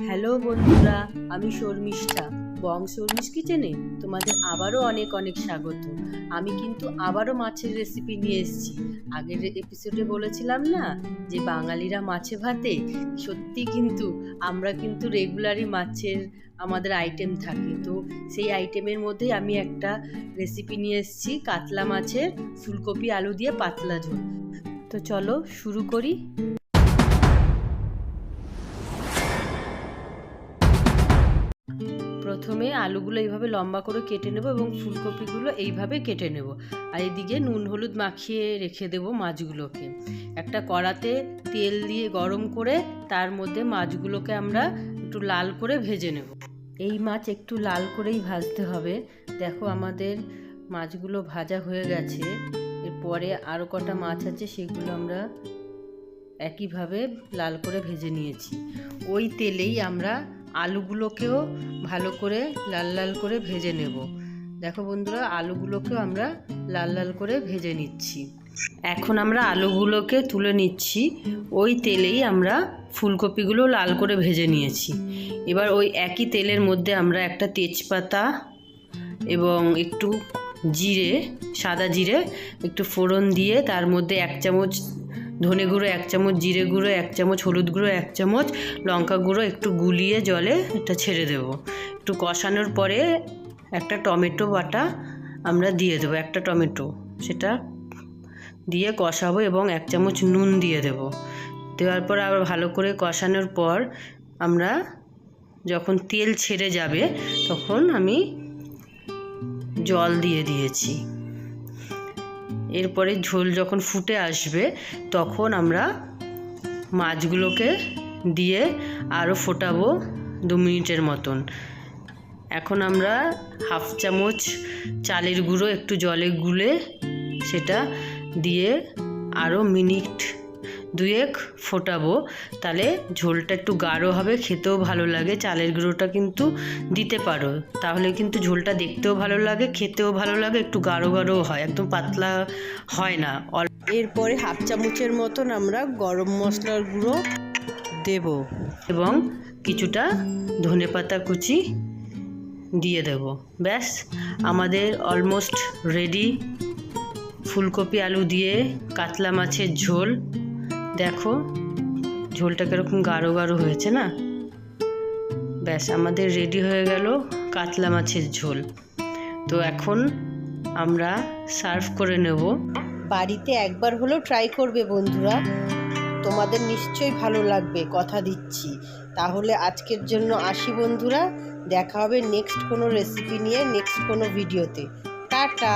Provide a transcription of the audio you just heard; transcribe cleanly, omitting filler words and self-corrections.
Hello বন্ধুরা, আমি শর্মিষ্ঠা। বং শর্মিস কিচেনে তোমাদের আবারও অনেক অনেক স্বাগত। আমি কিন্তু আবারও মাছের রেসিপি নিয়ে এসেছি। আগের এপিসোডে বলেছিলাম না যে বাঙালিরা মাছে ভাতে, সত্যি কিন্তু আমরা কিন্তু রেগুলারই মাছের আমাদের আইটেম থাকে। তো সেই আইটেমের মধ্যেই আমি একটা রেসিপি নিয়ে এসেছি, কাতলা মাছের ফুলকপি আলু দিয়ে পাতলা ঝোল। তো চলো শুরু করি। প্রথমে আলুগুলো এইভাবে লম্বা করে কেটে নেব এবং ফুলকপিগুলো এইভাবে কেটে নেব। আর এদিকে নুন হলুদ মাখিয়ে রেখে দেব মাছগুলোকে। একটা কড়াতে তেল দিয়ে গরম করে তার মধ্যে মাছগুলোকে আমরা একটু লাল করে ভেজে নেব। এই মাছ একটু লাল করেই ভাজতে হবে। দেখো আমাদের মাছগুলো ভাজা হয়ে গেছে। এরপরে আরও কটা মাছ আছে, সেগুলো আমরা একইভাবে লাল করে ভেজে নিয়েছি। ওই তেলেই আমরা আলুগুলোকেও ভালো করে লাল লাল করে ভেজে নেব। দেখো বন্ধুরা, আলুগুলোকেও আমরা লাল লাল করে ভেজে নিচ্ছি। এখন আমরা আলুগুলোকে তুলে নিচ্ছি। ওই তেলেই আমরা ফুলকপিগুলো লাল করে ভেজে নিয়েছি। এবার ওই একই তেলের মধ্যে আমরা একটা তেজপাতা এবং একটু জিরে, সাদা জিরে একটু ফোড়ন দিয়ে তার মধ্যে 1 চামচ ধনে গুঁড়ো, 1 চামচ জিরে গুঁড়ো, 1 চামচ হলুদ গুঁড়ো, 1 চামচ লঙ্কা গুঁড়ো একটু গুলিয়ে জলে এটা ছেড়ে দেব। একটু কষানোর পরে একটা টমেটো বাটা আমরা দিয়ে দেবো, একটা টমেটো, সেটা দিয়ে কষাবো এবং 1 চামচ নুন দিয়ে দেব। দেওয়ার পর আবার ভালো করে কষানোর পর আমরা যখন তেল ছেড়ে যাবে তখন আমি জল দিয়ে দিয়েছি। এরপরে ঝোল যখন ফুটে আসবে তখন আমরা মাছগুলোকে দিয়ে আরও ফোটাবো 2 মিনিটের মতন। এখন আমরা 1/2 চামচ চালের গুঁড়ো একটু জলে গুলে সেটা দিয়ে আরও মিনিট 2 ফোটাবো। তাহলে ঝোলটা একটু গাঢ় হবে, খেতেও ভালো লাগে। চালের গুঁড়োটা কিন্তু দিতে পারো, তাহলে কিন্তু ঝোলটা দেখতেও ভালো লাগে, খেতেও ভালো লাগে, একটু গাঢ় গাঢ়ও হয়, একদম পাতলা হয় না। এরপরে 1/2 চামচের মতন আমরা গরম মশলার গুঁড়ো দেব এবং কিছুটা ধনেপাতা কুচি দিয়ে দেব। ব্যাস, আমাদের অলমোস্ট রেডি ফুলকপি আলু দিয়ে কাতলা মাছের ঝোল। দেখো ঝোলটা কীরকম গাঢ় গাঢ় হয়েছে না। ব্যাস, আমাদের রেডি হয়ে গেল কাতলা মাছের ঝোল। তো এখন আমরা সার্ভ করে নেব। বাড়িতে একবার হলেও ট্রাই করবে বন্ধুরা, তোমাদের নিশ্চয়ই ভালো লাগবে, কথা দিচ্ছি। তাহলে আজকের জন্য আসি বন্ধুরা, দেখা হবে নেক্সট কোনো রেসিপি নিয়ে, নেক্সট কোনো ভিডিওতে। টাটা।